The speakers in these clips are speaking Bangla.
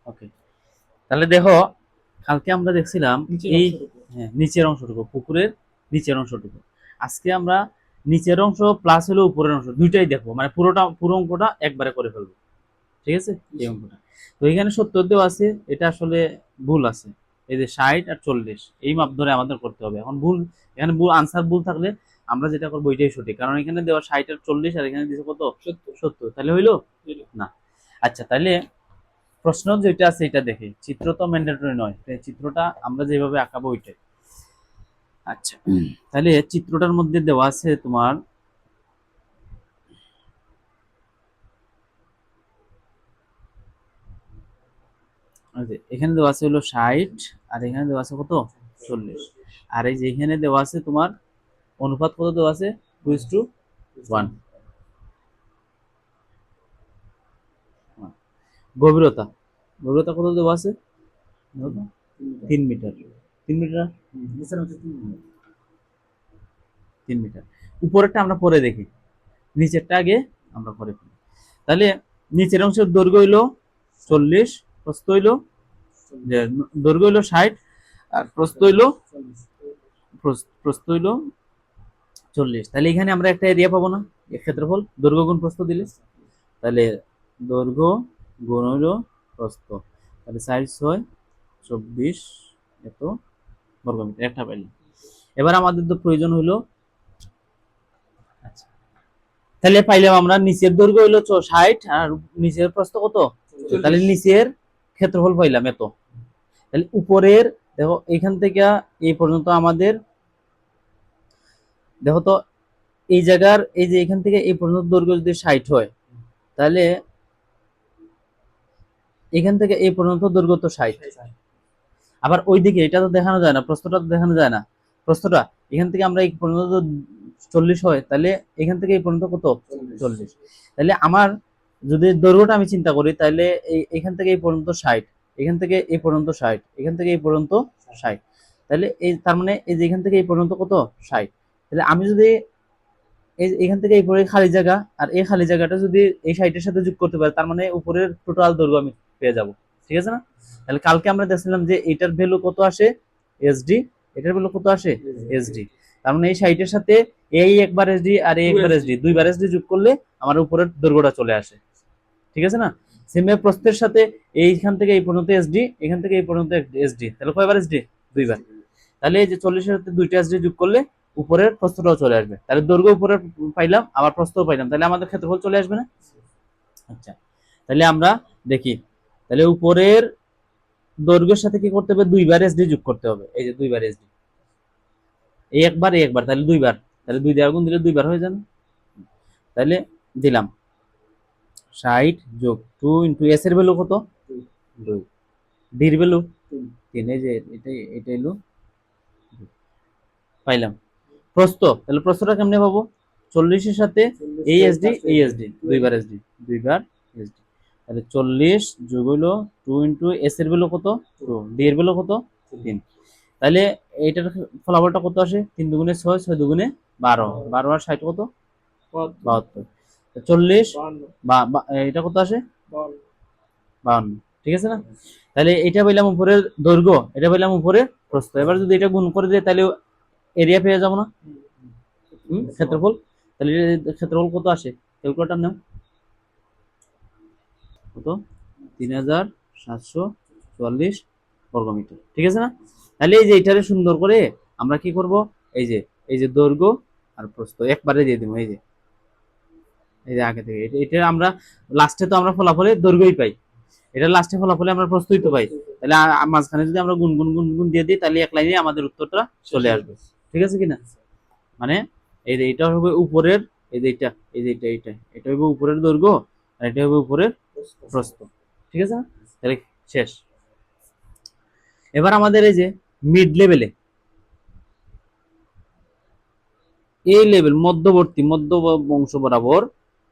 ওকে, তাহলে দেখো কালকে আমরা দেখছিলাম এই নিচের অংশটুকু, পুকুরের নিচের অংশটুকু। আজকে আমরা নিচের অংশ প্লাস হলো উপরের অংশ দুইটাই দেখবো, মানে পুরো অঙ্কটা একবারে করে ফেলবো। ঠিক আছে, এই অঙ্কটা তো এখানে 70 দেওয়া আছে, এটা আসলে ভুল আছে। এই যে 60 আর 40 এই মাপ ধরে আমাদের করতে হবে। এখন ভুল, এখানে ভুল আনসার ভুল থাকলে আমরা যেটা করবো ওইটাই সঠিক, কারণ এখানে দেওয়া 60 আর 40 আর এখানে দিয়েছে কত 70, তাহলে হইলো না। আচ্ছা, তাহলে প্রশ্ন যেটা আছে এটা দেখি, চিত্র তো ম্যান্ডেটরি নয়, চিত্রটা আমরা যেভাবে আঁকাবো ওইটাই। আচ্ছা, তাহলে চিত্রটার মধ্যে দেওয়া আছে তোমার এখানে দেওয়া আছে হলো 60 আর এখানে দেওয়া আছে কত 40, আর এই যে এখানে দেওয়া আছে তোমার অনুপাত কত দেওয়া আছে 2:1। গভীরতা, গভীরতা কত দেওয়া আছে 3 মিটার, 3 মিটার, 3 মিটার। উপরেরটা আমরা পরে দেখি, নিচেরটা আগে আমরা পরে ফেলি। তাহলে নিচের অংশের দৈর্ঘ্য হইলো 40, প্রস্থ হইলো যে দৈর্ঘ্য হইলো 60 আর প্রস্থ হইলো 40। তাহলে এখানে আমরা একটা এরিয়া পাবো না, ক্ষেত্রফল দৈর্ঘ্য গুণ প্রস্থ দিলে, তাহলে দৈর্ঘ্য গুণ হইলো প্রস্থ, তাহলে 4 6 24 এত বর্গমিটার একটা পাইলাম। এবার আমাদের তো প্রয়োজন হলো, আচ্ছা তাহলে পাইলাম আমরা নিচের দৈর্ঘ্য হইলো 60 আর নিচের প্রস্থ কত, তাহলে নিচের ক্ষেত্রফল পাইলাম এত। তাহলে উপরের দেখো এখান থেকে এই পর্যন্ত আমাদের দেখো তো এই জায়গার এই যে এখান থেকে এই পর্যন্ত দৈর্ঘ্য যদি 60 হয়, তাহলে এখান থেকে এই পর্যন্ত দৈর্ঘ্য তো 60। আবার ওইদিকে এটা তো দেখানো যায় না, প্রস্থটা তো দেখানো যায় না, প্রস্থটা এখান থেকে আমরা এই পর্যন্ত 40 হয়, তাহলে এখান থেকে এই পর্যন্ত কত 40। তাহলে আমার যদি দৈর্ঘ্যটা আমি চিন্তা করি, তাহলে এখান থেকে এই পর্যন্ত 60, এখান থেকে এই পর্যন্ত 60, এখান থেকে এই পর্যন্ত 60, তাহলে এই তার মানে এই যে এখান থেকে এই পর্যন্ত কত 60। তাহলে আমি যদি এই এখান থেকে এই পরে খালি জায়গা আর এই খালি জায়গাটা যদি এই 60-এর সাথে যোগ করতে পারি, তার মানে উপরের টোটাল দৈর্ঘ্য আমি পেয়ে যাব। ঠিক আছে না? তাহলে কালকে আমরা দেখছিলাম যে এটার ভ্যালু কত আসে এসডি, এটার ভ্যালু কত আসে এসডি। তার মানে এই 60-এর সাথে এই একবার এসডি আর এই একবার এসডি, দুইবার এসডি যোগ করলে আমার উপরের দৈর্ঘ্যটা চলে আসে। ঠিক আছে না? সেমে প্রস্থের সাথে এইখান থেকে এই পর্যন্ত এসডি, এখান থেকে এই পর্যন্ত এসডি, তাহলে কয়বার এসডি দুইবার। তাহলে এই যে 40-এর সাথে দুইটা এসডি যোগ করলে উপরের প্রস্থটাও চলে আসবে, তাহলে দৈর্ঘ্য উপরের পাইলাম আবার প্রস্থও পাইলাম, তাহলে আমাদের ক্ষেত্রফল চলে আসবে না। আচ্ছা, তাহলে আমরা দেখি, তাহলে উপরের দৈর্ঘ্যের সাথে কি করতে হবে দুইবার এসডি যোগ করতে হবে, এই যে দুইবার এসডি, এই একবার এই একবার, তাহলে দুইবার, তাহলে 2 দিয়ে আগুন দিলে দুইবার হয়ে যাবে। তাহলে দিলাম 60 যোগ 2 ইন্টু এস এর ভ্যালু কত 2, ডির ভ্যালু 3, এই যে এটা এলো পাইলাম। প্রস্থ, তাহলে প্রস্থটা কেমনে পাবো 40-এর সাথে এই এসডি এই এসডি, দুইবার এসডি, দুইবার এসডি, তাহলে 40 যোগ হলো 2 ইন্টু এস এর ভ্যালু কত 2, ডি এর ভ্যালু কত 3। তাহলে এইটার ফলাফলটা কত আসে 3 দুগুণে 6, 6 দুগুণে 12, 12 আর 60 কত 72, 40 এটা কত আসে 52। ঠিক আছে না? তাহলে এটা বললাম উপরের দৈর্ঘ্য, এটা বললাম উপরের প্রস্থ। এবার যদি এটা গুণ করে দিই তাহলে এরিয়া পেয়ে যাবো না, ক্ষেত্রফল। তাহলে ক্ষেত্রফল কত আসে ক্যালকুলেটর নাও, কত 3744 বর্গমিটার। ঠিক আছে না? তাহলে এই যে এটারে সুন্দর করে আমরা কি করব, এই যে দৈর্ঘ্য আর প্রস্থ একবারে দিয়ে দিব, এই যে আগে থেকে এটা আমরা লাস্টে তো আমরা ফলাফলে দৈর্ঘ্যই পাই, এটা লাস্টে ফলাফলে আমরা প্রস্তুত পাই, তাহলে মাঝখানে যদি আমরা গুণ গুণ গুণ গুণ দিয়ে দিই তাহলে এক লাইনে আমাদের উত্তরটা চলে আসবে। ঠিক আছে কিনা? মানে এই যে এটা হবে উপরের, এই যে এটা এই যে এটা হবে উপরের দৈর্ঘ্য আর এটা হবে উপরের প্রস্থ। ঠিক আছে না? তাহলে শেষ। এবার আমাদের এই যে মিড লেভেলে এই লেভেল মধ্যবর্তী মধ্য অংশ বরাবর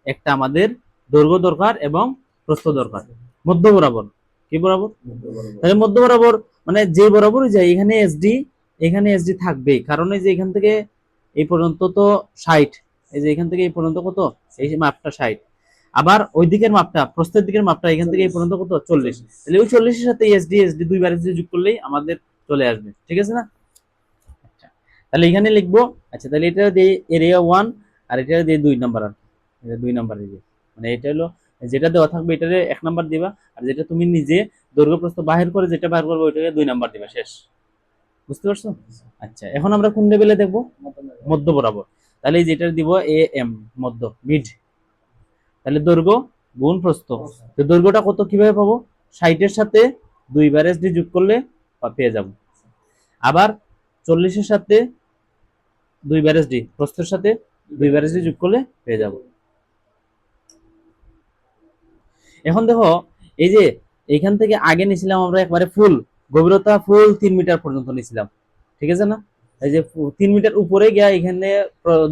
একটা আমাদের দৈর্ঘ্য দরকার এবং প্রস্থ দরকার, মধ্য বরাবর কি বরাবর, তাহলে মধ্য বরাবর মানে যে বরাবরই যায় এখানে এসডি, এখানে এসডি থাকবেই, কারণ এই যে এখান থেকে এই পর্যন্ত তো 60, এই যে এখান থেকে এই পর্যন্ত কত এই মাপটা 60, আবার ওই দিকের মাপটা, প্রস্থের দিকের মাপটা এখান থেকে এই পর্যন্ত কত 40, তাহলে ওই 40 এর সাথে এসডি দুইবার এসডি যোগ করলেই আমাদের চলে আসবে, ঠিক আছে না? আচ্ছা, তাহলে এখানে লিখবো, আচ্ছা তাহলে এটা দিয়ে এরিয়া 1 আর এটা দিয়ে 2 নাম্বার, আর এটা 2 নাম্বার এরিয়া, মানে এটা হলো যেটা দেওয়া থাকবে এটারে 1 নাম্বার দিবা, আর যেটা তুমি নিজে দৈর্ঘ্য প্রস্থ বাহির করে যেটা বাহির করবে ওইটাকে 2 নাম্বার দিবা, শেষ। বুঝতে পারছো? আচ্ছা, এখন আমরা কোন লেভেলে দেখবো? মধ্য বরাবর। তাহলে এই যেটা দিব এ এম, মধ্য, মিড। তাহলে দৈর্ঘ্য গুণ প্রস্থ, তো দৈর্ঘ্যটা কত কিভাবে পাবো? 60 এর সাথে 2 বার এসডি যোগ করলে পেয়ে যাব। আবার 40 এর সাথে 2 বার এসডি, প্রস্থের সাথে 2 বার এসডি যোগ করলে পেয়ে যাব। এখন দেখো, এই যে এইখান থেকে আগে নিছিলাম আমরা একবারে ফুল গভীরতা, ফুল 3 মিটার পর্যন্ত নিছিলাম, ঠিক আছে না? এই যে 3 মিটার উপরে গিয়া এখানে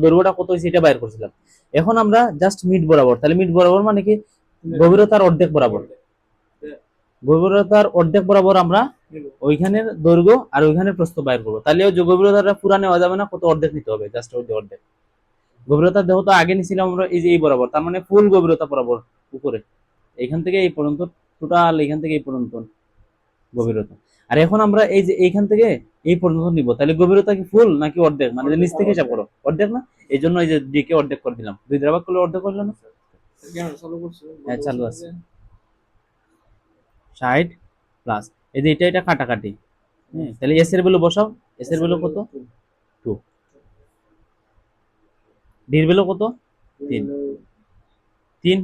দৈর্ঘ্যটা কত হয়েছে এটা বাইর করছিলাম। এখন আমরা জাস্ট মিড বরাবর, তাহলে মিড বরাবর মানে কি? গভীরতার অর্ধেক বরাবর, গভীরতার অর্ধেক বরাবর আমরা ওইখানের দৈর্ঘ্য আর ওইখানের প্রস্থ বাইর করবো। তাহলে ওই যে গভীরতাটা পুরা নেওয়া যাবে না, কত অর্ধেক নিতে হবে, জাস্ট ওই যে অর্ধেক। গভীরতা দেহ তো আগে নিছিলাম আমরা এই যে এই বরাবর, তার মানে ফুল গভীরতা বরাবর উপরে, এখান থেকে এই পর্যন্ত, টোটাল এখান থেকে এই পর্যন্ত গভীরতা। আর এখন আমরা এই যে এইখান থেকে এই পর্যন্ত নিব, তাহলে গভীরতা কি ফুল নাকি অর্ধেক? মানে নিচ থেকে হিসাব করো, অর্ধেক না? এই জন্য এই যে ডি কে অর্ধেক করে দিলাম, 2 দ্বারা ভাগ করলে অর্ধেক করলো না? হ্যাঁ চালু আছে। 60 প্লাস এই যে এটা কাটাকাটি, হ্যাঁ, তাহলে এস এর ভ্যালু বসাও, এস এর ভ্যালু কত? 2। ডি এর ভ্যালু কত? 3। 3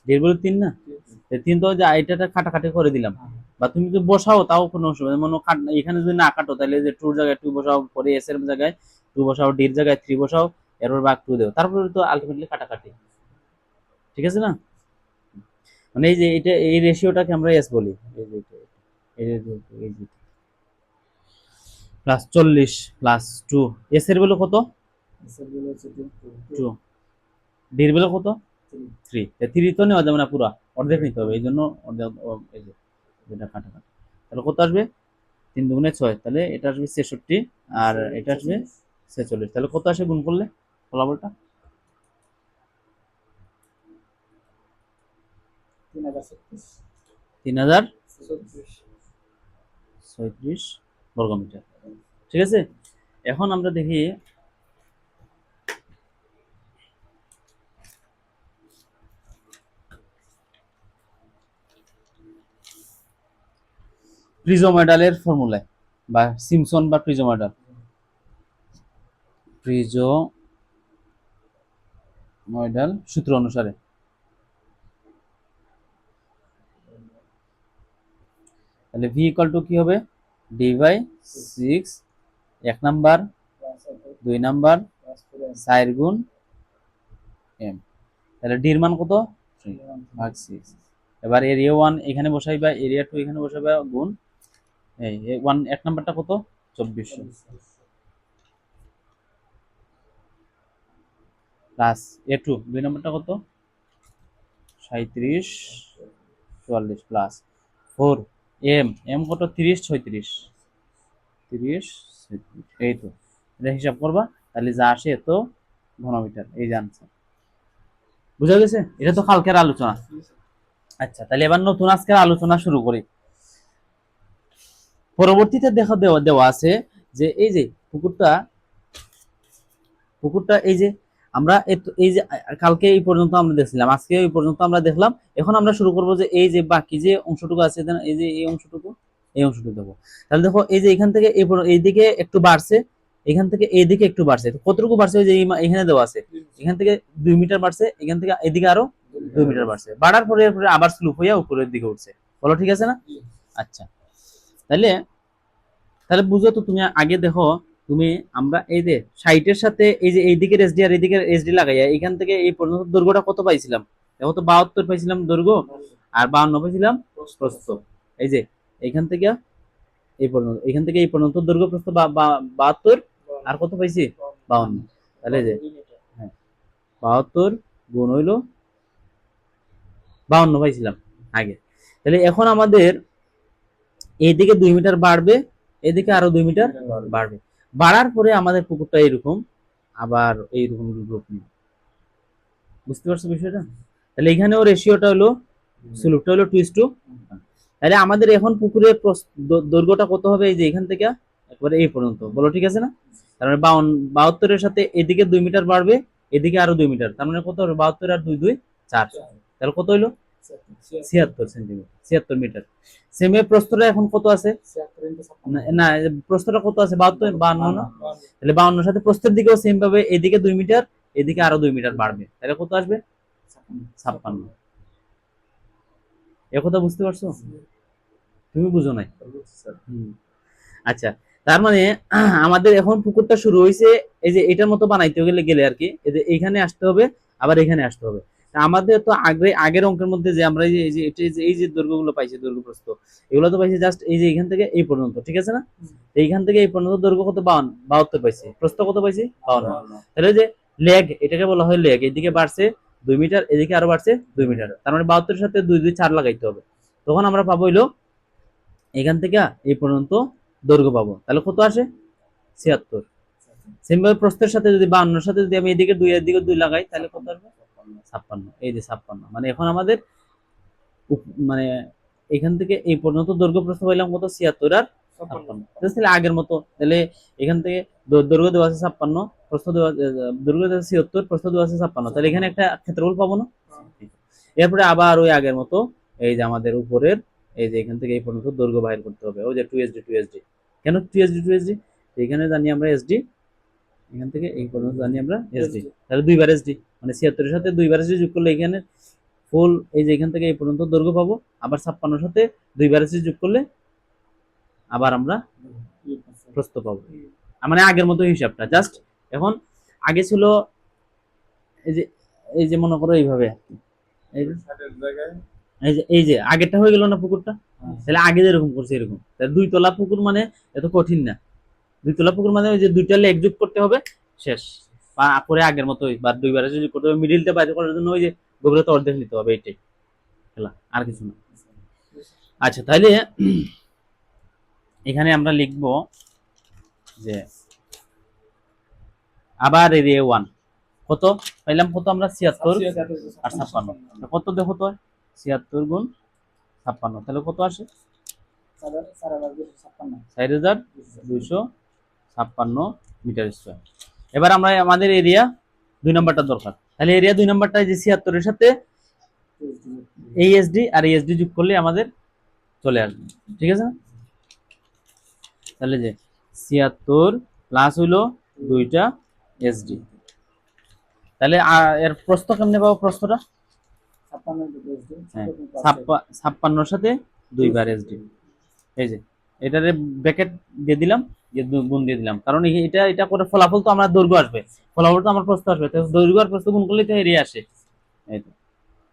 ডি এর ভ্যালু 3 না? 3 তো যে এটা কাটাকাটি করে দিলাম, বা তুমি যদি বসাও তাও কোনো অসুবিধা, মনে এখানে যদি না কাটো তাহলে যে 2 এর জায়গায় 2 বসাও, পরে এস এর জায়গায় 2 বসাও, ডি এর জায়গায় 3 বসাও, এরপর ভাগ 2 দাও, তারপরে তো আলটিমেটলি কাটাকাটি, ঠিক আছে না? মানে এই যে এটা এই রেশিওটাকে আমরা এস বলি, এই যে এই যে এই যে প্লাস 40 প্লাস 2, এস এর ভ্যালু কত? 2। ডি এর ভ্যালু কত? 3। 3 তো নেওয়া যাবে না, পুরা অর্ধেক নিতে হবে, এই জন্য অর্ধেক, এই যে যেটা কাটাকাটি, তাহলে কত আসবে? 3 দুগুণে 6, তাহলে এটা আসবে 66 আর এটা আসবে 46, তাহলে কত আসে গুণ করলে ফলাফলটা? 3036 বর্গমিটার, ঠিক আছে? এখন আমরা দেখি প্রিজোময়ডালের ফর্মুলায়, বা সিমসন বা প্রিজোময়ডাল সূত্র অনুসারে, তাহলে ভি ইকুয়াল টু কি হবে? ডি বাই 6, 1 নাম্বার 2 নাম্বার 4 গুণ এম, তাহলে ডি এর মান কত? 3 ভাগ 6। এবার এরিয়া 1 এখানে বসাইবা, এরিয়া 2 এখানে বসাইবা, গুণ এই 1 নাম্বারটা কত? 2400 প্লাস এ 2 2 নাম্বারটা কত? 37 44 প্লাস 4 এম, এম কত? 30 36 30 36, এই তো এটা হিসাব করবা, তাহলে যা আসে এত ঘনমিটার, এই যে আনসার। বুঝা গেছে? এটা তো কালকের আলোচনা। আচ্ছা, তাহলে এবার নতুন আজকের আলোচনা শুরু করি। পরবর্তীতে দেওয়া আছে যে এই যে পুকুরটা এই যে আমরা এই যে কালকে এই পর্যন্ত আমরা দেখছিলাম, আজকে এই পর্যন্ত আমরা দেখলাম। এখন আমরা শুরু করব যে এই যে বাকি যে অংশটুকু আছে, এই যে এই অংশটুকু দেবো। তাহলে দেখো এই যে এখান থেকে এই দিকে একটু বাড়ছে, এখান থেকে এই দিকে একটু বাড়ছে, কতটুকু বাড়ছে? ওই যে এখানে দেওয়া আছে, এখান থেকে 2 মিটার বাড়ছে, এখান থেকে এদিকে আরো 2 মিটার বাড়ছে, বাড়ার পরে আবার স্লুপ হয়ে উপরের দিকে উঠছে। বলো ঠিক আছে না? আচ্ছা, তাহলে তাহলে বুঝো তো তুমি আগে দেখো, তুমি আমরা এই যে 60 এর সাথে এই যে এই দিকের এসডি আর এই দিকের এসডি লাগাইয়া এখান থেকে এই পর্যন্ত দৈর্ঘ্যটা কত পাইছিলাম? দেখো তো 72 পাইছিলাম দৈর্ঘ্য, আর 52 পাইছিলাম প্রস্থ। এই যে এখান থেকে এই পর্যন্ত দৈর্ঘ্য প্রস্থ 72, আর কত পাইছি? 52। তাহলে যে হ্যাঁ 72 গুণ হইলো 52 পাইছিলাম আগে। তাহলে এখন আমাদের এইদিকে 2 মিটার বাড়বে, এদিকে আরো 2 মিটার বাড়বে, বাড়ার পরে আমাদের পুকুরটা এরকম আবার এইরকম রূপ নিবে। বুঝতে পারছো বিষয়টা? তাহলে এখানেও রেশিওটা হলো স্লোপটা হলো 2:1। তাহলে আমাদের এখন পুকুরের দৈর্ঘ্যটা কত হবে? এই যে এখান থেকে একবারে এই পর্যন্ত, বলো ঠিক আছে না? তার মানে 72 সাথে এদিকে 2 মিটার বাড়বে, এদিকে আরো 2 মিটার, তার মানে কত হবে? 72 আর 2 2 4, তাহলে কত হইলো? 76 সেন্টিমিটার, 76 মিটার। সেমে প্রস্থটা এখন কত আছে? না, প্রস্থটা কত আছে? 72 52 না? তাহলে 52 সাথে প্রস্থের দিকেও সেম ভাবে এদিকে 2 মিটার, এদিকে আরো 2 মিটার বাড়বে, তাহলে কত আসবে? 56। এ কথা বুঝতে পারছো? তুমি বুঝো নাই? আচ্ছা, তার মানে আমাদের এখন পুকুরটা শুরু হয়েছে এই যে এটার মতো বানাইতে গেলে গেলে আর কি, এই যে এখানে আসতে হবে, আবার এখানে আসতে হবে। আমাদের তো আগের অঙ্কের মধ্যে যে আমরা এই যে দৈর্ঘ্যগুলো পাইছি, দৈর্ঘ্য প্রস্থ এগুলো তো পাইছি জাস্ট এই যে এখান থেকে এই পর্যন্ত, ঠিক আছে না? এইখান থেকে এই পর্যন্ত দৈর্ঘ্য কত? 72 পাইছি। প্রস্থ কত পাইছি? 52। তাহলে যে লেগ, এটাকে বলা হয় লেগ, এদিকে বাড়ছে 2 মিটার, এদিকে আরো বাড়ছে 2 মিটার, তার মানে 72 এর সাথে 2 2 4 লাগাইতে হবে। তখন আমরা পাবো হইলো এখান থেকে এই পর্যন্ত দৈর্ঘ্য পাবো, তাহলে কত আসে? 76। সেমভাবে প্রস্থের সাথে যদি 52 সাথে যদি আমি এদিকে 2 এদিকে 2 লাগাই, তাহলে কত আসবে? 56। এই যে 56, মানে এখন আমাদের মানে এখান থেকে এই পর্যন্ত দৈর্ঘ্য প্রস্থ পাইলাম কত? 76 আর 56। তাহলে আগের মতো, তাহলে এখান থেকে দৈর্ঘ্য দেওয়া আছে 56, প্রস্থ দেওয়া দৈর্ঘ্য দেওয়া আছে 76, প্রস্থ দেওয়া আছে 56, তাহলে এখানে একটা ক্ষেত্রফল পাবো না? এরপরে আবার ওই আগের মতো এই যে আমাদের উপরের এই যে এখান থেকে এই পর্যন্ত দৈর্ঘ্য বাইর করতে হবে, ওই যে 2SD। কেন 2SD? এখানে জানি আমরা SD, এখান থেকে এই পর্যন্ত জানি আমরা SD, তাহলে দুইবার SD, মানে 76 এর সাথে দুইবার SD যোগ করলে এখানে ফুল এই যে এখান থেকে এই পর্যন্ত দৈর্ঘ্য পাবো, আবার 56 সাথে দুইবার SD যোগ করলে আবার আমরা প্রস্থ পাবো। মানে আগের মতো হিসাবটা জাস্ট এখন আগে ছিল এই যে মনে করো এইভাবে, এই যে আগেরটা হয়ে গেল না পুকুরটা? তাহলে আগে যেরকম করছে এরকম, তাহলে 2 তলা পুকুর মানে এত কঠিন না। 2 তলা পুকুর মানে ওই যে 2টা লেগ যোগ করতে হবে, শেষ। বা পরে আগের মতো বা দুইবার যোগ করতে হবে, মিডিলটা বাইরে করার জন্য ওই যে গভীরতা অর্ধেক নিতে হবে, এইটাই খেলা, আর কিছু না। আচ্ছা, তাহলে এখানে আমরা লিখব যে আবার এরিয়া 1 কত পাইলাম? কত আমরা? 76 আর 56। কত দেখো তো, 76 গুণ 56, তাহলে কত আসে? 4256 মিটার স্কয়ার। এবার আমরা আমাদের এরিয়া 2 নাম্বারটা দরকার, তাহলে এরিয়া 2 নাম্বারটা যে 76 এর সাথে ASD আর ASD যোগ করলে আমাদের চলে আসবে, ঠিক আছে? তাহলে যে 76 প্লাস হইলো 2টা SD, তাহলে এর প্রস্থ কেমনে পাবো? প্রস্থটা 56 সাথে 2 বার SD, এই যে এটারে ব্র্যাকেট দিয়ে দিলাম, গুণ দিয়ে দিলাম, কারণ এটা এটা করে ফলাফল তো আমরা দৈর্ঘ্য আসবে, ফলাফল তো আমার প্রস্থ আসবে, তাহলে দৈর্ঘ্য আর প্রস্থ গুণ করলে তো এরিয়া আসে। এই তো,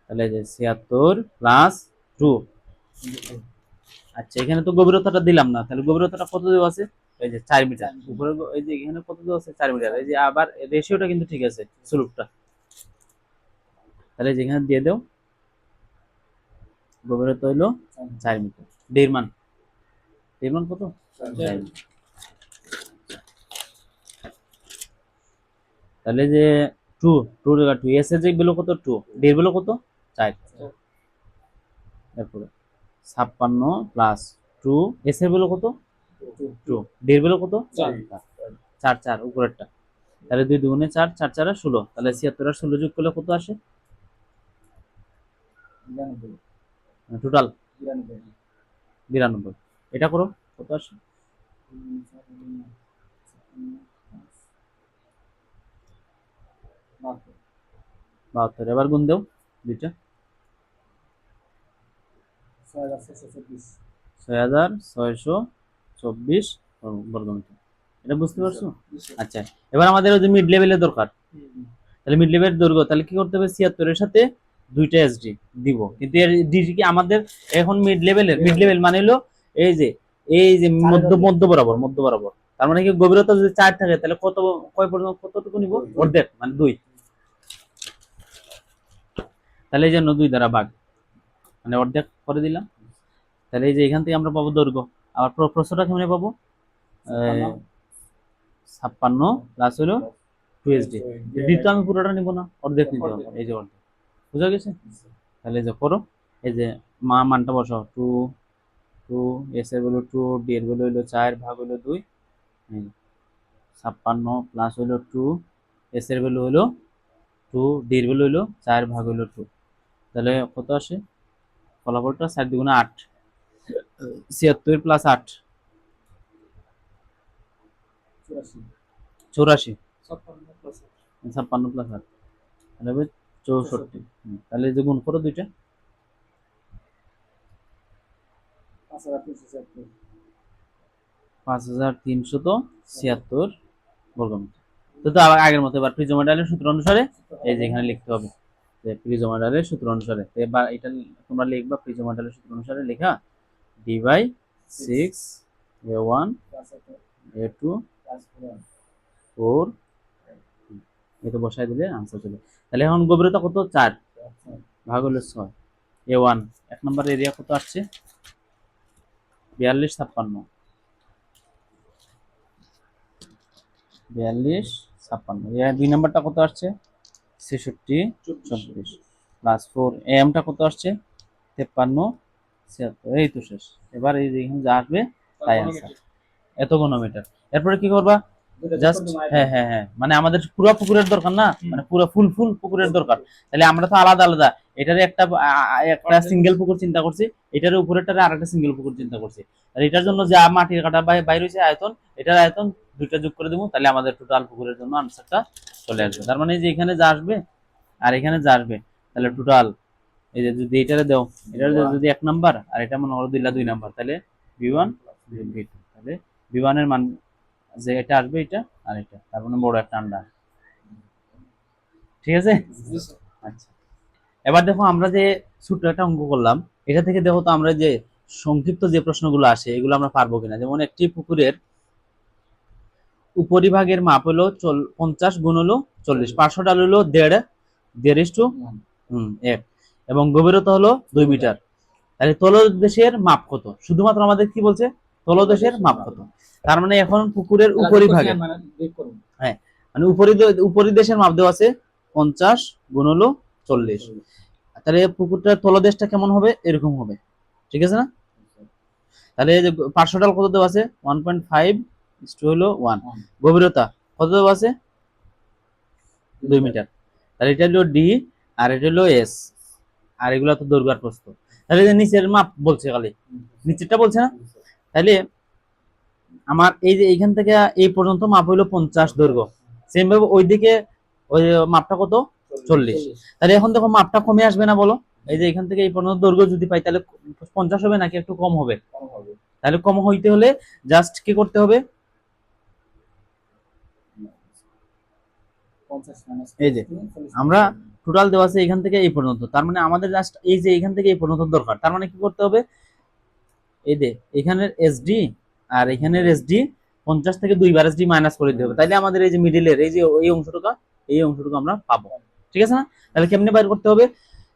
তাহলে যে 76 প্লাস 2। আচ্ছা, এখানে তো গভীরতাটা দিলাম না, তাহলে গভীরতাটা কত দেওয়া আছে? এই যে 4 মিটার উপরে, এই যে এখানে কত দেওয়া আছে? 4 মিটার। এই যে আবার রেশিওটা কিন্তু ঠিক আছে, স্লোপটা, তাহলে যেখানে দিয়ে দাও গভীরতা হইলো 4 মিটার। ডের মান কত? 4 মিটার। তাহলে যে 2 এস এর যে ভ্যালু কত? 2, ডি এর ভ্যালু কত? 4। তারপরে 56 প্লাস 2, এস এর ভ্যালু কত? 2, ডি এর ভ্যালু কত? 4 4 উপরেরটা, তাহলে 2 2 4, 4 4 16, তাহলে 76 আর 16 যোগ করলে কত আসে? টোটাল 92। এটা করো, কত আসে? 72। এবার গুণ দাও দুইটা, 6624 বর্গমিটার। এটা বুঝতে পারছো? আচ্ছা, এবার আমাদের ওই যে মিড লেভেলের দরকার, তাহলে মিড লেভেলের দৈর্ঘ্য, তাহলে কি করতে হবে? 76 এর সাথে 2টা SD দিব, কিন্তু এর ডিজি কি আমাদের এখন মিড লেভেল মানে হলো এই যে মধ্য বরাবর, তার মানে কি গভীরতা যদি 4 থাকে তাহলে কত কয় পর্যন্ত কতটুকু নিব? অর্ধেক, মানে 2, তাহলে এই জন্য 2 দ্বারা ভাগ, মানে অর্ধেক করে দিলাম। তাহলে এই যে এখান থেকে আমরা পাবো দৈর্ঘ্য, আবার প্রস্থটা কেমনে পাবো? 56 প্লাস হলো 2SD, ডি তো আমি পুরোটা নিব না, অর্ধেক নিতে হবে, এই যে অর্ধেক। বুঝা গেছে? তাহলে এই যে করো, এই যে মানটা বসাও, 2 2 এস এর ভ্যালু 2, ডি এর ভ্যালু হলো 4 ভাগ হলো 2, 56 প্লাস হলো 2, এস এর ভ্যালু হলো 2, ডি এর ভ্যালু হলো 4 ভাগ হলো 2, তাহলে কত আসে ফলাফলটা? 4 দুগুণে 8, 76 প্লাস 8 84, 56 প্লাস 8 তাহলে হবে 64। তাহলে এই যে গুণ করো দুইটা, 5376 বর্গমিটার। তো আবার আগের মতো এবার প্রিজোমেডালের সূত্র অনুসারে এই যে এখানে লিখতে হবে যে প্রিজোমেডালের সূত্র অনুসারে, এবার এটা তোমরা লিখবা প্রিজোমেডালের সূত্র অনুসারে লেখা ডি বাই 6 a1 a2 4 এটা বসাই দিলে आंसर চলে। তাহলে এখন গভীরতা কত? 4 ভাগ হলো 6, a1 এক নম্বর এরিয়া কত আসছে? 42 56, 42 56, এর দুই নাম্বারটা কত আসছে? 66 34 প্লাস 4, এমটা কত আসছে? 53 76, এই তো শেষ। এবার এই যে এখানে যা আসবে তাই आंसर, এত ঘনমিটার। এরপরে কি করবা? জাস্ট হ্যাঁ হ্যাঁ হ্যাঁ, মানে আমাদের পুরো পুকুরের দরকার না, মানে পুরো ফুল পুকুরের দরকার। তাহলে আমরা তো আলাদা আলাদা, এটারে একটা একটা সিঙ্গেল পুকুর চিন্তা করছি, এটার উপরেরটারে আরেকটা সিঙ্গেল পুকুর চিন্তা করছি। আর এটার জন্য যা মাটির কাটা বাইরে হয়েছে আয়তন, এটার আয়তন দুইটা যোগ করে দেবো, তাহলে আমাদের টোটাল পুকুরের জন্য আনসারটা চলে আসবে। তার মানে যে এখানে যা আসবে আর এখানে যা আসবে, তাহলে টোটাল এই যে যদি এটারে দাও, এটার যদি 1 নাম্বার আর এটা মনে করো দিলা 2 নাম্বার, তাহলে v1 v2, তাহলে v1 এর মান যে এটা আসবে এটা আর এটা, তার মানে বড় একটা আন্ডার। ঠিক আছে? আচ্ছা, এবার দেখো আমরা যে ছোট্ট একটা অঙ্ক করলাম, এটা থেকে দেখো তো আমরা যে সংক্ষিপ্ত যে প্রশ্নগুলো আসে এগুলো আমরা পারবো কিনা। যেমন একটি পুকুরের উপরিভাগের মাপ হলো 50 গুণ হলো 40, পার্শ্বটা হলো 1.5 এবং গভীরতা হলো 2 মিটার। তাহলে তলদেশের মাপ কত? শুধুমাত্র আমাদের কি বলছে? তলদেশের মাপ কত। তার মানে এখন পুকুরের উপরিভাগে, হ্যাঁ মানে উপরিদেশের মাপ দেওয়া আছে 50 গুণ হলো 40, তাহলে পুকুরটার তলদেশটা কেমন হবে? এরকম হবে, ঠিক আছে না? তাহলে এই যে পার্শ্বটাল কত দেওয়া আছে? 1.5 হলো 1, গভীরতা কত দেওয়া আছে? 2 মিটার। তাহলে এটা হলো ডি আর এটা হলো এস, আর এগুলো তো দৈর্ঘ্য আর প্রস্থ। তাহলে যে নিচের মাপ বলছে, খালি নিচেরটা বলছে না। তাহলে আমার এই যে এইখান থেকে এই পর্যন্ত মাপ হলো 50 দৈর্ঘ্য, সেম ভাবে ওইদিকে ওই মাপটা কত? 40। তাহলে এখন দেখো মাপটা কমে আসবে না বলো? এই যে এখান থেকে এই পর্যন্ত দৈর্ঘ্য যদি পাই তাহলে 50 হবে নাকি একটু কম হবে? তাহলে কম হইতে হলে জাস্ট কি করতে হবে? এই যে আমরা টোটাল দেওয়া আছে এখান থেকে এই পর্যন্ত, তার মানে আমাদের জাস্ট এই যে এখান থেকে এই পর্যন্ত দরকার। তার মানে কি করতে হবে? এই যে এখানের এসডি আর এখানের এসডি 50 থেকে 2 বার এসডি মাইনাস করে দিতে হবে, তাইলে আমাদের এই যে মিডিলের এই যে এই অংশটুকু আমরা পাবো। ঠিক আছে না? তাহলে কেমনে বাইর করতে হবে?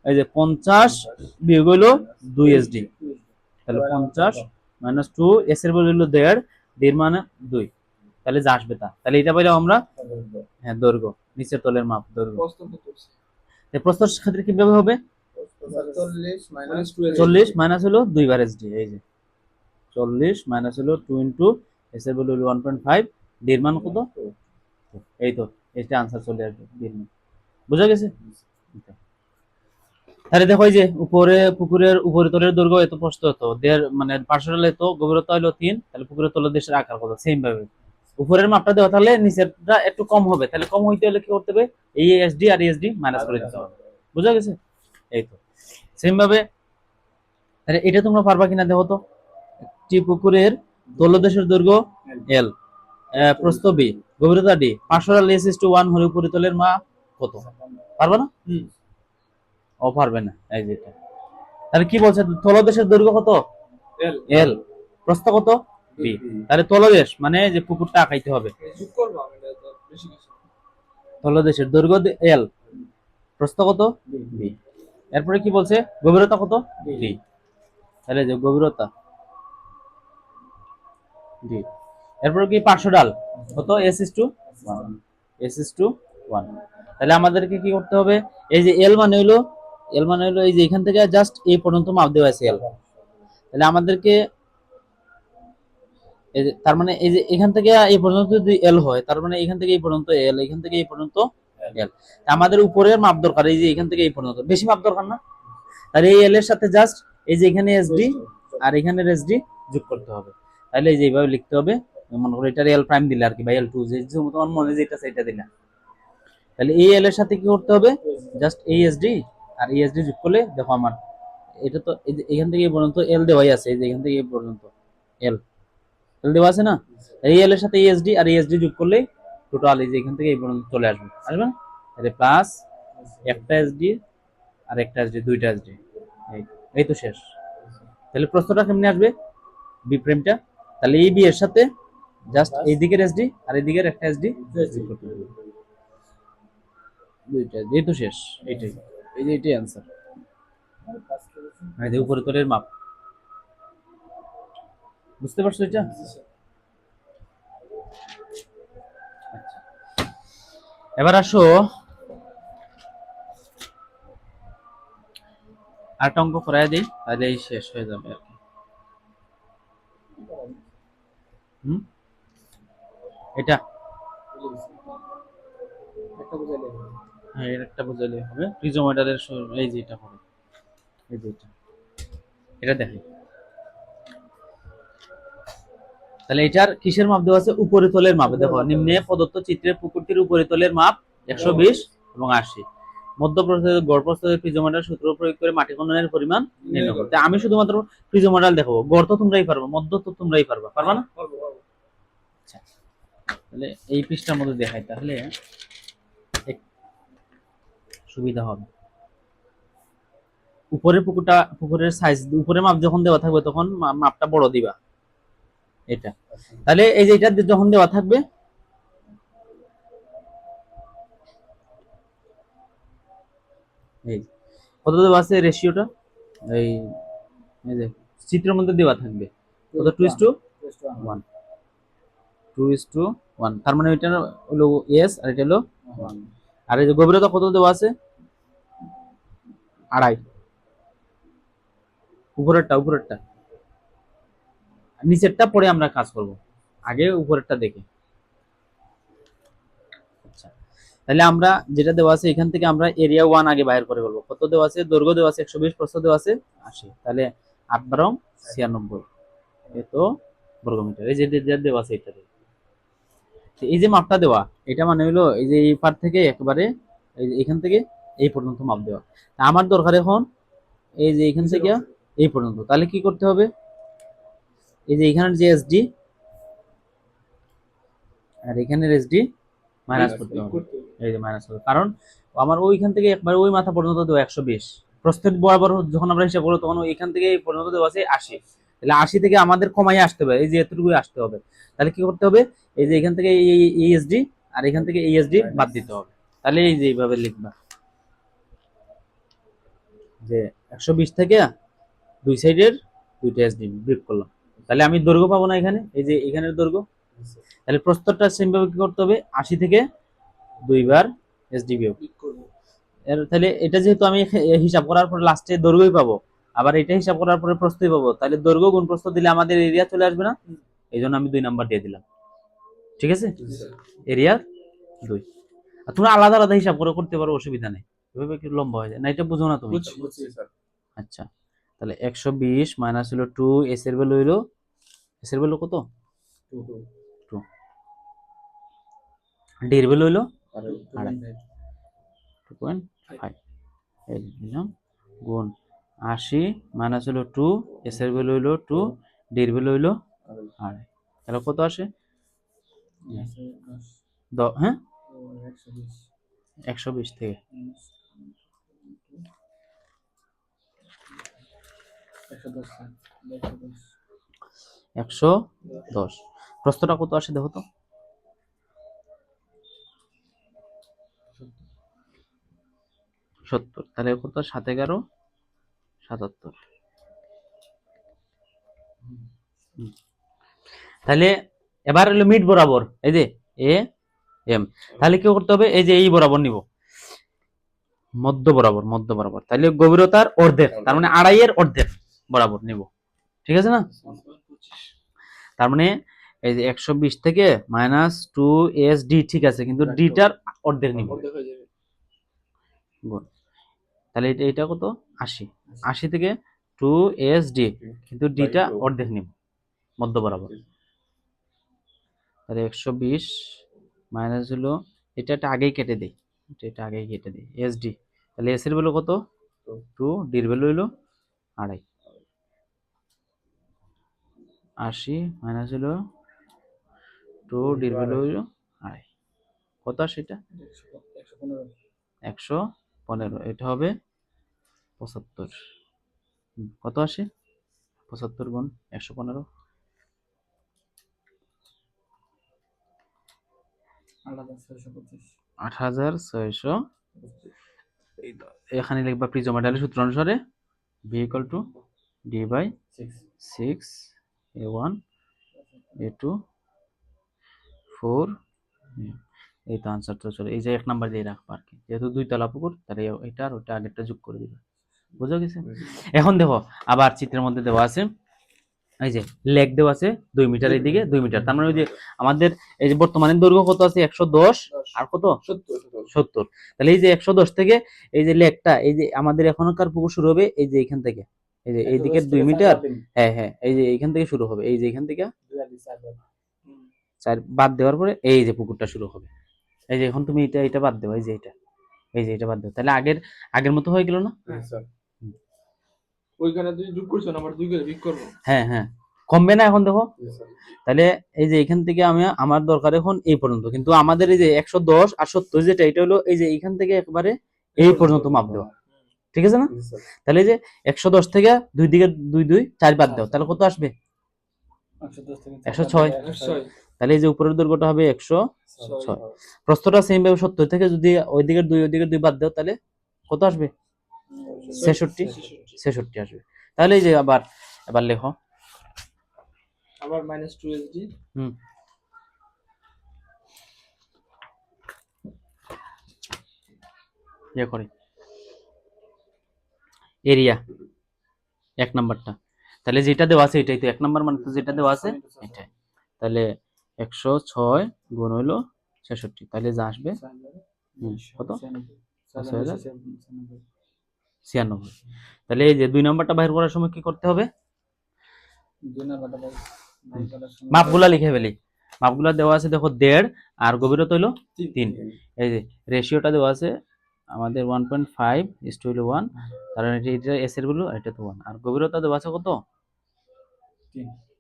এই যে 50 বিয়োগ হলো 2 এসডি, তাহলে 50 মাইনাস 2, এস এর ভ্যালু হলো 1.5, ডি এর মানে 2, তাহলে যা আসবে তা। তাহলে এটা পাইলাম আমরা, হ্যাঁ দৈর্ঘ্য, নিচের তলের মাপ দৈর্ঘ্য। প্রস্থের ক্ষেত্রে কিভাবে হবে? 40 মাইনাস হলো 2 বার এসডি, এই যে 40 মাইনাস হলো 2 ইন্টু এস এর ভ্যালু হলো 1.5, ডি এর মান কত? এই তো এটা आंसर চলে আসবে, ডি এর মান। বুঝা গেছে? তাহলে দেখো এই যে উপরে পুকুরের উপরিতলের দৈর্ঘ্য এত, প্রস্থ এত, মানে পার্শ্বটাল এত, গভীরতা হলো 3, তাহলে পুকুরের তলদেশের আকার কত? সেম ভাবে উপরের মাপটা দেওয়া, তাহলে নিচেরটা একটু কম হবে, তাহলে কম হইতে হলে কি করতে হবে? এই এসডি আর এসডি মাইনাস করে দিতে হবে। বুঝা গেছে? এই তো সেম ভাবে। তাহলে এটা তোমরা পারবা কিনা দেখো তো। একটি পুকুরের তলদেশের দৈর্ঘ্য এল, প্রস্থ বি, গভীরতা ডি, পার্শ্বটাল এস ইস টু 1 হলে উপরিতলের মাপ কত? পারবা না? ও পারবে না, এই যে এটা। তাহলে কি বলছে? তলদেশের দৈর্ঘ্য কত? এল, প্রস্থ কত? বি। তাহলে তলদেশ মানে যে পুকুরটা আঁকাইতে হবে। তলদেশের দৈর্ঘ্য এল, প্রস্থ কত? বি। এরপরে কি বলছে? গভীরতা কত? ডি। তাহলে যে গভীরতা ডি, এরপরে কি পার্শ্বডাল কত? S is to 1, S is to 1। তাহলে আমাদেরকে কি করতে হবে? এই যে এল মানে হলো এল মানে হলো এই যে এখান থেকে জাস্ট এই পর্যন্ত মাপ দেওয়া আছে এল, তাহলে আমাদেরকে তার মানে এই যে এখান থেকে এই পর্যন্ত যদি এল হয়, তার মানে এখান থেকে এই পর্যন্ত এল, এখান থেকে এই পর্যন্ত এল। আমাদের উপরের মাপ দরকার এই যে এখান থেকে এই পর্যন্ত, বেশি মাপ দরকার না। তাহলে এই এল এর সাথে জাস্ট এই যে এখানে এসডি আর এখানে এসডি যোগ করতে হবে। তাহলে এই যে এইভাবে লিখতে হবে, মনে করো এটা এল প্রাইম দিলে আর কি, বা এল টু, যে তোমার মনে যেটা সেটা দিলে। তাহলে এই এল এর সাথে কি করতে হবে, জাস্ট এই এসডি আর এই এসডি যোগ করলে দেখো আমার এটা তো এখান থেকে এই পর্যন্ত এল দেওয়াই আছে, এই যে এখান থেকে এই পর্যন্ত এল এল দেওয়া আছে না। এই এল এর সাথে এসডি আর এসডি যোগ করলে টোটাল এই যে এখান থেকে এই পর্যন্ত চলে আসবে, আসবে না? তাহলে প্লাস একটা এসডি আর একটা এসডি, দুইটা এসডি, এই তো শেষ। তাহলে প্রশ্নটা কেমনে আসবে, বি প্রাইমটা, তাহলে এই বি এর সাথে জাস্ট এই দিকের এসডি আর এই দিকের একটা এসডি যোগ করতে হবে, দুইটা, এই তো শেষ। এইটাই, এই যে এটাই অ্যান্সার, এই যে উপরে তলের মাপ। বুঝতে পারছো এটা? এবার আসো আরেকটা অঙ্ক করাই দিই, তাহলে এই শেষ হয়ে যাবে আর কি। এটা হ্যাঁ, এর একটা বুঝাইলে হবে, প্রিজোমিটারের এই যে এটা হবে, এই যে এটা দেখে। তাহলে এটার কিসের মাপ দেওয়া আছে, উপরিতলের মাপ। দেখো নিম্নে প্রদত্ত চিত্রের পুকুরটির উপরিতলের মাপ 120 এবং 80, মধ্যপ্রস্থের গড়প্রস্থের প্রিজোমিটার সূত্র প্রয়োগ করে মাটি খননের পরিমাণ নির্ণয় করতে। আমি শুধুমাত্র প্রিজোমিটার দেখাবো, গড় তো তোমরাই পারবা, মধ্য তো তোমরাই পারবা, পারবা না? আচ্ছা, তাহলে এই পৃষ্ঠার মধ্যে দেখাই, তাহলে সুবিধা হবে। উপরের পুকুরের সাইজ, উপরে মাপ যখন দেওয়া থাকবে তখন মাপটা বড় দিবা, এটা। তাহলে এই যে এটা যখন দেওয়া থাকবে, এই কত দেওয়া আছে রেশিওটা, এই যে চিত্রের মধ্যে দেওয়া থাকবে কত, 2:1, 2:1, তার মানে এটা হলো এস আর এটা হলো 1। আর এই যে গভীরতা কত দেওয়া আছে, 2.5, উপরেরটা নিচেরটা পরে আমরা কাজ করব, আগে উপরেরটা দেখে। আচ্ছা, তাহলে আমরা যেটা দেওয়া আছে এখান থেকে আমরা এরিয়া 1 আগে বাইর করে বলবো। কত দেওয়া আছে, দৈর্ঘ্য দেওয়া আছে 120, প্রস্থ দেওয়া আছে 80, তাহলে 8×96 এত বর্গমিটার, এই যে দেওয়া আছে এটা। এই যে মাপটা দেওয়া, এটা মানে হলো এই যে এই পার থেকে একেবারে এই যে এখান থেকে এই পর্যন্ত মাপ দেওয়া। আমার দরকার এখন এই যে এখান থেকে এই পর্যন্ত, তাহলে কি করতে হবে, এই যে এখানের যে এসডি আর এখানের এসডি মাইনাস করতে হবে, এই যে মাইনাস করতে, কারণ আমার ওইখান থেকে একবার ওই মাথা পর্যন্ত দেওয়া 120, প্রস্থের বরাবর যখন আমরা হিসাব করবো তখন এখান থেকে এই পর্যন্ত দেওয়া আছে 80, তাহলে 80 থেকে আমাদের কমাই আসতে হবে, এই যে এতটুকু আসতে হবে। তাহলে কি করতে হবে, এই যে এখান থেকে এই এসডি আর এখান থেকে এই এসডি বাদ দিতে হবে। তাহলে এই যে এইভাবে লিখবা যে 120 থেকে দুই সাইডের দুইটা এসডি বিয়োগ করলাম, তাহলে আমি দৈর্ঘ্য পাবো না এখানে, এই যে এখানের দৈর্ঘ্য। তাহলে প্রস্থটা সেম ভাবে কি করতে হবে, 80 থেকে 2 বার এসডি বিয়োগ। তাহলে এটা যেহেতু আমি হিসাব করার পর লাস্টে দৈর্ঘ্যই পাবো, আবার এটা হিসাব করার পরে প্রস্থই পাবো, তাহলে দৈর্ঘ্য গুণ প্রস্থ দিলে আমাদের এরিয়া চলে আসবে না, এই জন্য আমি 2 নাম্বার দিয়ে দিলাম। ঠিক আছে, এরিয়া 2। আর তোমরা আলাদা আলাদা হিসাব করে করতে পারো, অসুবিধা নেই, এভাবে কি লম্বা হয়ে যায় না, এটা বুঝো না তুমি? আচ্ছা, তাহলে 120 মাইনাস হলো 2, এস এর ভ্যালু হলো, এস এর ভ্যালু কত, 2, ডি এর ভ্যালু হলো 2.5, এই দিলাম গুণ 80 মাইনাস হলো 2, এস এর ভ্যালু হলো 2, ডি এর ভ্যালু হলো 2.5, তাহলে কত আসে, হ্যাঁ 120 থেকে 110, প্রস্থটা কত আসে দেখো তো, 70, তাহলে কত, 7×11 77। তাহলে এবার হলো মিড বরাবর, এই যে এ এম, তাহলে কি করতে হবে, এই যে এই বরাবর নিব, মধ্য বরাবর তাহলে গভীরতার অর্ধেক, তার মানে আড়াইয়ের অর্ধেক বরাবর নিব, ঠিক আছে না? তার মানে এই যে 120 থেকে -2SD, ঠিক আছে, কিন্তু ডিটার অর্ধেক নিব। গুণ। তাহলে এটা কত? 80। 80 থেকে 2SD, কিন্তু ডিটা অর্ধেক নিব মধ্য বরাবর। তাহলে 120 মাইনাস হলো এটা আগেই কেটে দেই, এটা আগেই কেটে দিই SD। তাহলে এস এর ভ্যালু কত? 2, ডি এর ভ্যালু হলো 2.5। 80 মাইনাস হলো 2, ডি এর ভ্যালু হলো 2.5। কত আসে এটা? 115। এটা হবে 75। কত আসে? 75 গুণ 115, 8625। এখানে লিখবা প্রিজোমেটালের সূত্র অনুসারে v equal to D by 6 a1 a2 4। এই তো আনসারটা চলে, এই যে 1 নাম্বার দিয়ে রাখবা আর কি, যেহেতু 2 তলা পুকুর, তাহলে এটা আর ওটা আগেরটা যোগ করে দিবা। বুঝা গেছে? এখন দেখো আবার চিত্রের মধ্যে দেওয়া আছে, এই যে লেগ দেওয়া আছে 2 মিটার, এদিকে 2 মিটার, তার মানে ওই যে আমাদের এই যে বর্তমানে দৈর্ঘ্য কত আছে? 110 আর কত? 70। তাহলে এই যে 110 থেকে এই যে লেগটা, এই যে আমাদের এখনকার পুকুর শুরু হবে এই যে এখান থেকে, এই যে এইদিকে 2 মিটার, হ্যাঁ এই যে এইখান থেকে শুরু হবে, এই যে এখান থেকে 4 বাদ দেওয়ার পরে এই যে পুকুরটা শুরু হবে। এই যে এখন তুমি এটা বাদ দেও, এই যে এটা বাদ দেও, তাহলে আগের মতো হয়ে গেল না? ওইখানে তুই যোগ করছ না, আবার 2 করে বিয়োগ করব। হ্যাঁ কমবে না এখন দেখো। তাহলে এই যে এখান থেকে আমার দরকার এখন এই পর্যন্ত, কিন্তু আমাদের এই যে 110 আর 70 যেটা, এটা হলো এই যে এখান থেকে একবারে এই পর্যন্ত মাপ দেওয়া, ঠিক আছে না? তাহলে এই যে 110 থেকে 2 দিকে 2 4 বাদ দাও, তাহলে কত আসবে? 106। তাহলে এই যে উপরের দৈর্ঘ্যটা হবে 106। প্রস্থটা সেম ভাবে 70 থেকে যদি ওই দিকের 2 বাদ দাও, তাহলে কত আসবে? 66 আসবে। তাহলে এই যে এবার লেখো আবার -2SD। করি এরিয়া 1 নাম্বারটা, তাহলে যেটা দেওয়া আছে এটাই তো 1 নাম্বার, মানে তো যেটা দেওয়া আছে এটাই। তাহলে 106 গুণ হলো 66, তাহলে যা আসবে কত? 96। তাহলে এই যে 2 নাম্বারটা বাইর করার সময় কি করতে হবে? মাপগুলা লিখে ফেলি। মাপগুলা দেওয়া আছে দেখো 1.5, আর গভীরতা হলো 3। এই যে রেশিওটা দেওয়া আছে আমাদের 1.5 হলো 1, কারণ এটা এস এর ভ্যালু, এটা তো 1, আর গভীরতা দেওয়া আছে কত?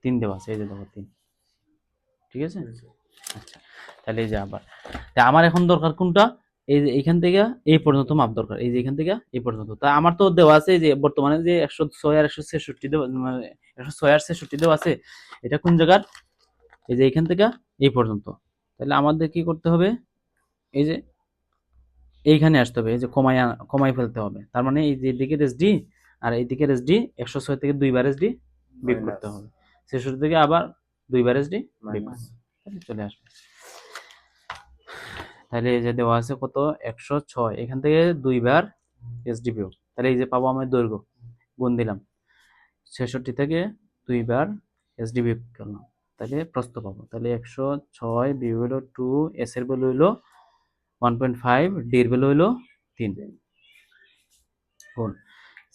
3 দেওয়া আছে, এই যে দেখো 3, ঠিক আছে? আচ্ছা, তাহলে এই যে আমার এখন দরকার কোনটা? এই যে এইখান থেকে এই পর্যন্ত মাপ দরকার, এই যে এখান থেকে এই পর্যন্ত। তা আমার তো দেওয়া আছে যে বর্তমানে যে 106 আর 166 দেওয়া, 106 আর 66 দেওয়া আছে, এটা কোন জায়গার? এই যে এখান থেকে এই পর্যন্ত। তাহলে আমাদের কি করতে হবে? এই যে এইখানে আসতে হবে, এই যে কমাই ফেলতে হবে, তার মানে এই যে এদিকে এসডি আর এইদিকে এসডি 106 থেকে 2 বার এসডি বিয়োগ করতে হবে, 66 থেকে আবার 2 বার এসডি বিয়োগ, তাহলে চলে আসবে। তাহলে এই যে দেওয়া আছে কত? 106, এখান থেকে 2 বার এসডি বিয়োগ, তাহলে এই যে পাবো আমার দৈর্ঘ্য, গুণ দিলাম 66 থেকে 2 বার এসডি বিয়োগ করলাম, তাহলে প্রস্থ পাবো। তাহলে 106 বিয়োগ হলো 2, এস এর ভ্যালু হলো 1.5, ডি এর ভ্যালু হলো 3, গুণ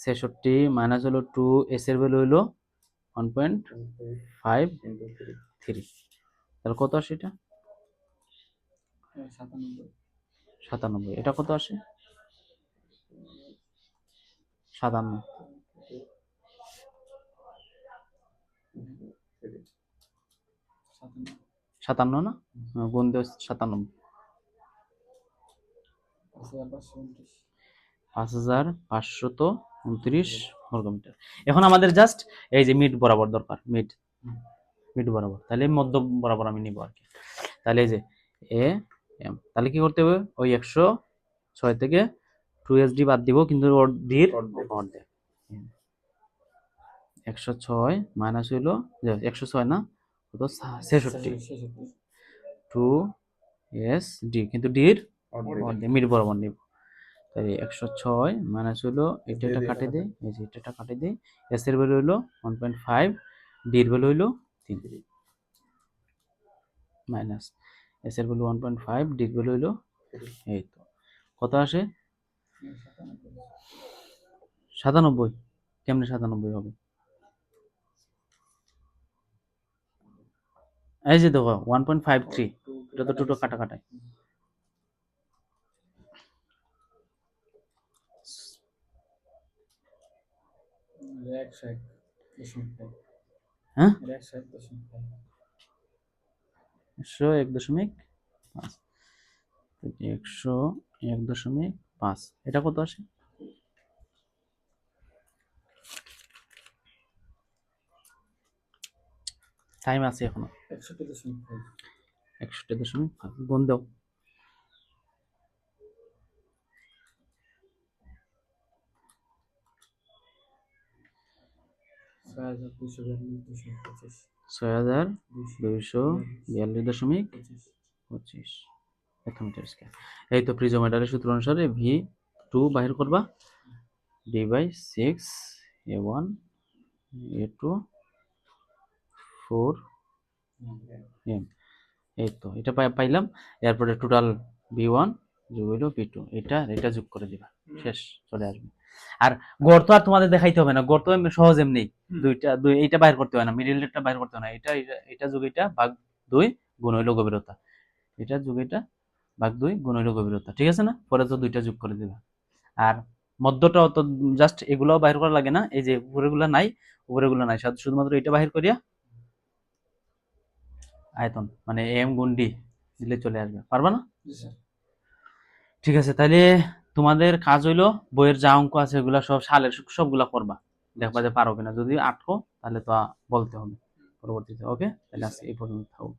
66 মাইনাস হলো 2, এস এর ভ্যালু হলো 1.53। তাহলে কত আসে এটা? 97। এটা কত আসে? 57। 57 না? গুণ দেও 97। 5529 বর্গমিটার। এখন আমাদের জাস্ট এই যে মিড বরাবর দরকার, মিড বরাবর, তাহলে মধ্য বরাবর আমি নিব আর কি। তাহলে এই যে এ এম, তাহলে কি করতে হবে? ওই 106 থেকে 2SD বাদ দিব, কিন্তু ডির অর্ধেক। 106 মাইনাস হইলো 106 না, কত? 66, 2SD, কিন্তু ডির অর্ধেক, মিড বরাবর নিব। তাই 106 মাইনাস হলো এটা কাটে দেই, এই যে এটা কাটে দেই। এস এর ভ্যালু হলো 1.5, ডি এর ভ্যালু হলো 3 মাইনাস এস এর ভ্যালু 1.5, ডি এর ভ্যালু হলো এই তো কত আসে 97। কেমনে 97 হবে? এই যে দেখো 1.53, এটা তো দুটো কাটাকাটাই। হ্যাঁ 101.5, 101.5, এটা কত আসে? টাইম আছে এখনো 61.5, গুণ দাও। ছয় হাজার 242.25 মিটার স্কয়ার। এই তো প্রিজোমিটারের সূত্র অনুসারে ভি টু বাহির করবা, D by 6 a1 a2 4 m। এই তো এটা পাইলাম। এরপরে টোটাল b1 যোগ হইলো b2, এটা যোগ করে দিবা, শেষ চলে আসবে। আর গড় তো আর তোমাদের দেখাইতে হবে না, গড় তো সহজ এমনি এইটা বাইর করতে হয় না, মিডিলটা বাইর করতে হয় না। এটা যোগ এটা ভাগ 2 গুণ হইলো গভীরতা, এটা যোগ এটা ভাগ 2 গুণ হইলো গভীরতা, ঠিক আছে না? পরে তো দুইটা যোগ করে দিবা। আর মধ্যটাও তো জাস্ট এগুলাও বাইর করা লাগে না, এই যে উপরেগুলা নাই, শুধুমাত্র এটা বাহির করিয়া আয়তন মানে এম গুণ ডি দিলে চলে আসবে, পারবা না? ঠিক আছে, তাহলে তোমাদের কাজ হইলো বইয়ের যা অঙ্ক আছে এগুলা সব সালের সবগুলা করবা, দেখবা যে পারো কিনা। যদি আটকো তাহলে তো বলতে হবে পরবর্তীতে। ওকে, তাহলে আজকে এই পর্যন্ত থাকো।